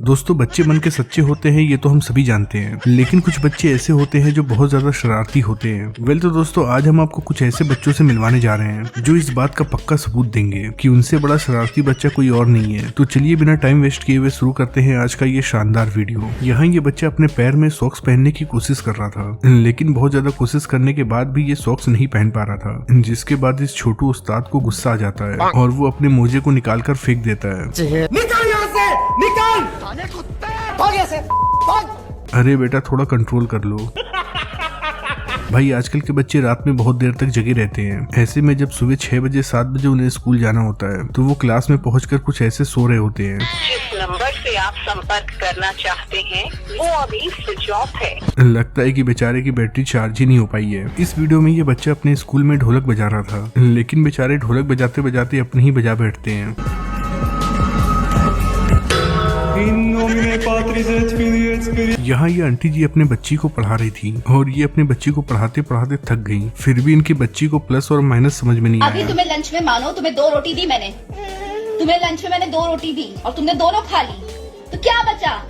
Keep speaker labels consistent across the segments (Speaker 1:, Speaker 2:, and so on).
Speaker 1: दोस्तों बच्चे मन के सच्चे होते हैं ये तो हम सभी जानते हैं, लेकिन कुछ बच्चे ऐसे होते हैं जो बहुत ज्यादा शरारती होते हैं। तो दोस्तों आज हम आपको कुछ ऐसे बच्चों से मिलवाने जा रहे हैं जो इस बात का पक्का सबूत देंगे कि उनसे बड़ा शरारती बच्चा कोई और नहीं है। तो चलिए बिना टाइम वेस्ट किए हुए शुरू करते हैं आज का ये शानदार वीडियो। यहाँ ये बच्चा अपने पैर में सॉक्स पहनने की कोशिश कर रहा था, लेकिन बहुत ज्यादा कोशिश करने के बाद भी ये सॉक्स नहीं पहन पा रहा था, जिसके बाद इस छोटू उस्ताद को गुस्सा आ जाता है और वो अपने मोजे को निकाल कर फेंक देता है।
Speaker 2: निकल यहाँ से, निकल! भाग यहाँ से, भाग!
Speaker 1: अरे बेटा थोड़ा कंट्रोल कर लो। भाई आजकल के बच्चे रात में बहुत देर तक जगे रहते हैं। ऐसे में जब सुबह 6 बजे 7 बजे उन्हें स्कूल जाना होता है तो वो क्लास में पहुंचकर कुछ ऐसे सो रहे होते हैं।
Speaker 3: जिस नंबर से आप संपर्क करना चाहते हैं वो अभी स्विच ऑफ है।
Speaker 1: लगता है कि बेचारे की बैटरी चार्ज ही नहीं हो पाई है। इस वीडियो में ये बच्चा अपने स्कूल में ढोलक बजा रहा था, लेकिन बेचारे ढोलक बजाते बजाते अपने ही बजा बैठते हैं। यहाँ ये आंटी जी अपने बच्ची को पढ़ा रही थी और ये अपने बच्ची को पढ़ाते पढ़ाते थक गई, फिर भी इनकी बच्ची को प्लस और माइनस समझ में नहीं आया।
Speaker 4: अभी तुम्हें लंच में मानो तुम्हें 2 रोटी दी मैंने, तुम्हें लंच में मैंने 2 रोटी दी और तुमने दोनों खा ली, तो क्या बचा?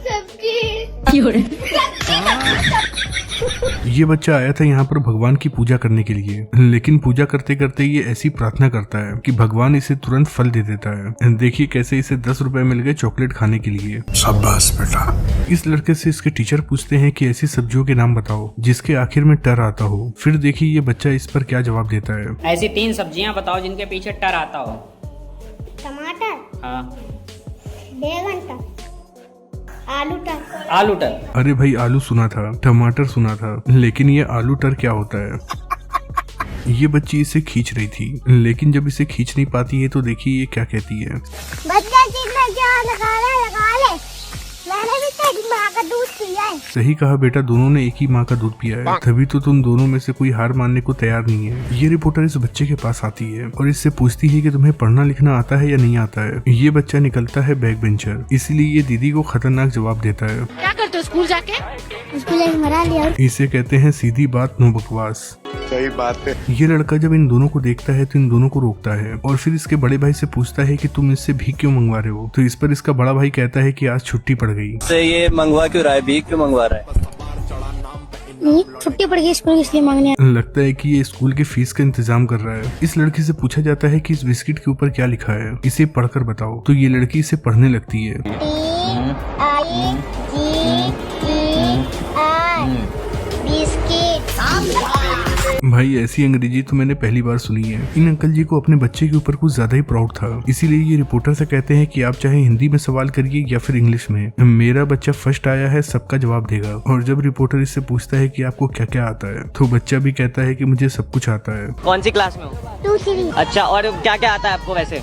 Speaker 1: ये बच्चा आया था यहाँ पर भगवान की पूजा करने के लिए, लेकिन पूजा करते करते ये ऐसी प्रार्थना करता है कि भगवान इसे तुरंत फल दे देता है। देखिए कैसे इसे 10 रुपए मिल गए चॉकलेट खाने के लिए।
Speaker 5: शाबाश बेटा।
Speaker 1: इस लड़के से इसके टीचर पूछते हैं कि ऐसी सब्जियों के नाम बताओ जिसके आखिर में टर आता हो। फिर देखिए ये बच्चा इस पर क्या जवाब देता है।
Speaker 6: ऐसी 3 सब्जियां बताओ जिनके पीछे टर आता हो।
Speaker 7: टमाटर,
Speaker 6: हाँ।
Speaker 7: बैगन का,
Speaker 6: आलू टर।
Speaker 1: अरे भाई आलू सुना था, टमाटर सुना था, लेकिन ये आलू टर क्या होता है? ये बच्ची इसे खींच रही थी, लेकिन जब इसे खींच नहीं पाती है तो देखिए ये क्या कहती है।
Speaker 7: बच्चा जितना क्या लगा ले, मैंने भी तेरी माँ का दूध पिया है।
Speaker 1: सही कहा बेटा, दोनों ने एक ही माँ का दूध पिया है, तभी तो तुम दोनों में से कोई हार मानने को तैयार नहीं है। ये रिपोर्टर इस बच्चे के पास आती है और इससे पूछती है कि तुम्हें पढ़ना लिखना आता है या नहीं आता है। ये बच्चा निकलता है बैक बेंचर, इसलिए ये दीदी को खतरनाक जवाब देता है।
Speaker 4: क्या करते हो स्कूल जाके?
Speaker 7: स्कूल मरा लिया।
Speaker 1: इसे कहते हैं सीधी बात नो बकवास।
Speaker 5: सही बात है।
Speaker 1: ये लड़का जब इन दोनों को देखता है तो इन दोनों को रोकता है और फिर इसके बड़े भाई से पूछता है कि तुम इससे भीख क्यों मंगवा रहे हो। तो इस पर इसका बड़ा भाई कहता है कि आज छुट्टी पड़ गई।
Speaker 8: से ये मंगवा क्यों रहा है, भीख क्यों मंगवा रहा है?
Speaker 7: छुट्टी पड़ गई स्कूल इसलिए मांगने।
Speaker 1: लगता है कि ये स्कूल के फीस का इंतजाम कर रहा है। इस लड़की से पूछा जाता है कि इस बिस्किट के ऊपर क्या लिखा है, इसे पढ़कर बताओ। तो ये लड़की इसे पढ़ने लगती है। भाई ऐसी अंग्रेजी तो मैंने पहली बार सुनी है। इन अंकल जी को अपने बच्चे के ऊपर कुछ ज्यादा ही प्राउड था, इसीलिए ये रिपोर्टर से कहते हैं कि आप चाहे हिंदी में सवाल करिए या फिर इंग्लिश में, मेरा बच्चा फर्स्ट आया है सबका जवाब देगा। और जब रिपोर्टर इससे पूछता है कि आपको क्या क्या आता है तो बच्चा भी कहता है कि मुझे सब कुछ आता है।
Speaker 6: कौन सी क्लास में हो? अच्छा, और क्या क्या आता है आपको? वैसे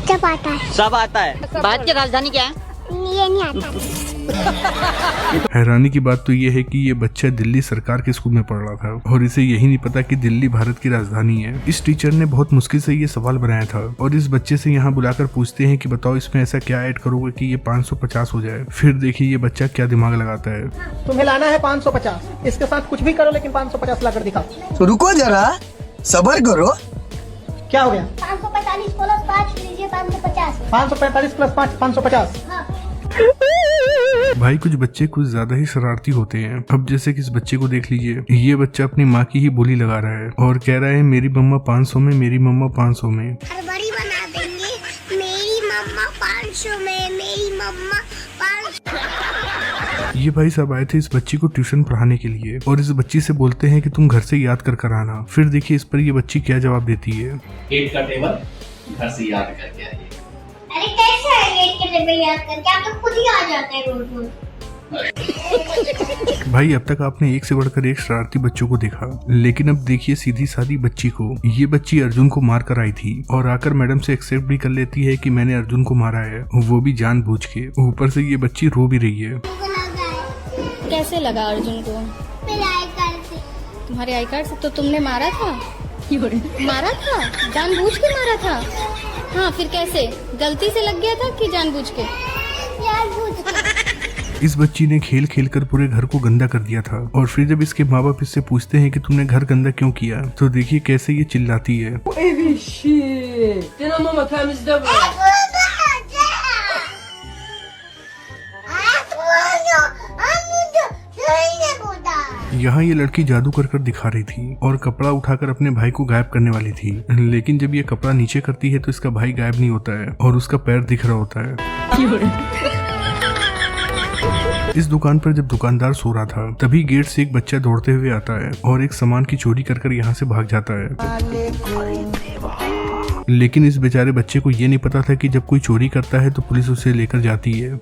Speaker 7: सब आता है।
Speaker 6: सब आता है। भारत की राजधानी क्या है?
Speaker 7: ये नहीं आता।
Speaker 1: हैरानी की बात तो ये है कि ये बच्चा दिल्ली सरकार के स्कूल में पढ़ रहा था और इसे यही नहीं पता कि दिल्ली भारत की राजधानी है। इस टीचर ने बहुत मुश्किल से ये सवाल बनाया था और इस बच्चे से यहाँ बुलाकर पूछते हैं कि बताओ इसमें ऐसा क्या ऐड करोगे कि ये 550 हो जाए। फिर देखिए ये बच्चा क्या दिमाग लगाता है।
Speaker 2: तुम्हें लाना है 550, इसके साथ कुछ भी करो लेकिन 550 लाकर दिखाओ।
Speaker 5: तो रुको जरा, सबर करो।
Speaker 2: क्या हो गया?
Speaker 7: 545 प्लस 5 लीजिए 550।
Speaker 2: 545 प्लस 5 550।
Speaker 1: भाई कुछ बच्चे कुछ ज्यादा ही शरारती होते हैं। अब जैसे कि इस बच्चे को देख लीजिए, ये बच्चा अपनी माँ की ही बोली लगा रहा है और कह रहा है मेरी मम्मा 500 में, मेरी मम्मा 500 में।
Speaker 7: बड़ी बना देंगे, मेरी मम्मा 500 में, मेरी मम्मा 500।
Speaker 1: ये भाई साहब आए थे इस बच्ची को ट्यूशन पढ़ाने के लिए और इस बच्ची से बोलते हैं कि तुम घर से याद कर आना। फिर देखिए इस पर ये बच्ची क्या जवाब देती है।
Speaker 9: 8 का टेबल घर से याद करके आइए।
Speaker 7: अरे कैसे है 8 के टेबल याद करके? आप तो खुद ही आ जाते हैं रोज रोज।
Speaker 1: भाई अब तक आपने एक से बढ़कर एक शरारती बच्चों को देखा, लेकिन अब देखिए सीधी सादी बच्ची को। ये बच्ची अर्जुन को मार कर आई थी और आकर मैडम से एक्सेप्ट भी कर लेती है कि मैंने अर्जुन को मारा है, वो भी जानबूझ के। ऊपर से ये बच्ची रो भी रही है।
Speaker 4: कैसे लगा अर्जुन को?
Speaker 7: मेरे आई कार्ड से।
Speaker 4: तुम्हारे आई कार्ड से? तो तुमने मारा था? मारा था? जानबूझ के मारा था? हाँ फिर कैसे? गलती से लग गया था कि जानबूझ के?
Speaker 7: जानबूझ के।
Speaker 1: इस बच्ची ने खेल खेल कर पूरे घर को गंदा कर दिया था और फिर जब इसके माँ बाप इससे पूछते हैं कि तुमने घर गंदा क्यों किया, तो देखिए कैसे ये चिल्लाती है। यहाँ ये लड़की जादू कर कर दिखा रही थी और कपड़ा उठाकर अपने भाई को गायब करने वाली थी, लेकिन जब ये कपड़ा नीचे करती है तो इसका भाई गायब नहीं होता है और उसका पैर दिख रहा होता है। इस दुकान पर जब दुकानदार सो रहा था तभी गेट से एक बच्चा दौड़ते हुए आता है और एक सामान की चोरी कर कर यहाँ से भाग जाता है। लेकिन इस बेचारे बच्चे को ये नहीं पता था कि जब कोई चोरी करता है तो पुलिस उसे लेकर जाती है।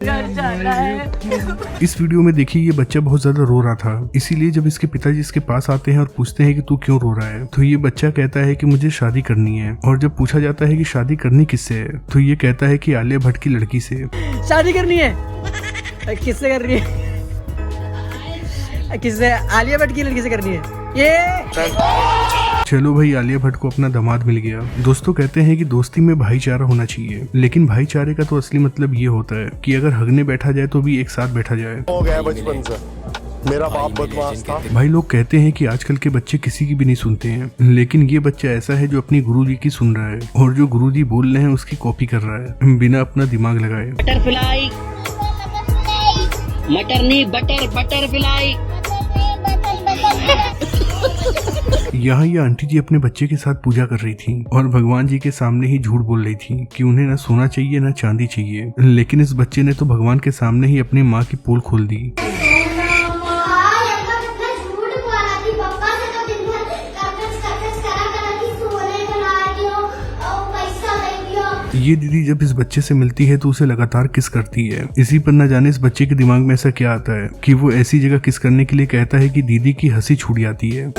Speaker 1: इस वीडियो में देखिए ये बच्चा बहुत ज्यादा रो रहा था, इसीलिए जब इसके पिताजी इसके पास आते हैं और पूछते हैं कि तू क्यों रो रहा है, तो ये बच्चा कहता है कि मुझे शादी करनी है। और जब पूछा जाता है कि शादी करनी किससे है, तो ये कहता है कि आलिया भट्ट की लड़की से
Speaker 6: शादी करनी है। किससे कर रही है? किससे? आलिया भट्ट की लड़की से करनी है ये।
Speaker 1: चलो भाई, आलिया भट्ट को अपना दामाद मिल गया। दोस्तों कहते हैं कि दोस्ती में भाईचारा होना चाहिए, लेकिन भाईचारे का तो असली मतलब ये होता है कि अगर हगने बैठा जाए तो भी एक साथ बैठा जाए।
Speaker 5: हो गया बचपन से, मेरा बाप बदमाश था।
Speaker 1: भाई लोग कहते हैं कि आजकल के बच्चे किसी की भी नहीं सुनते हैं, लेकिन ये बच्चा ऐसा है जो अपनी गुरुजी की सुन रहा है और जो गुरुजी बोल रहे हैं उसकी कॉपी कर रहा है बिना अपना दिमाग लगाए।
Speaker 6: बटरफ्लाई, मटर नहीं बटर, बटरफ्लाई।
Speaker 1: यहाँ ये आंटी जी अपने बच्चे के साथ पूजा कर रही थी और भगवान जी के सामने ही झूठ बोल रही थी कि उन्हें ना सोना चाहिए ना चांदी चाहिए, लेकिन इस बच्चे ने तो भगवान के सामने ही अपनी माँ की पोल खोल दी। ये दीदी जब इस बच्चे से मिलती है तो उसे लगातार किस करती है। इसी पर न जाने इस बच्चे के दिमाग में ऐसा क्या आता है कि वो ऐसी जगह किस करने के लिए कहता है कि दीदी की हंसी छूट जाती है।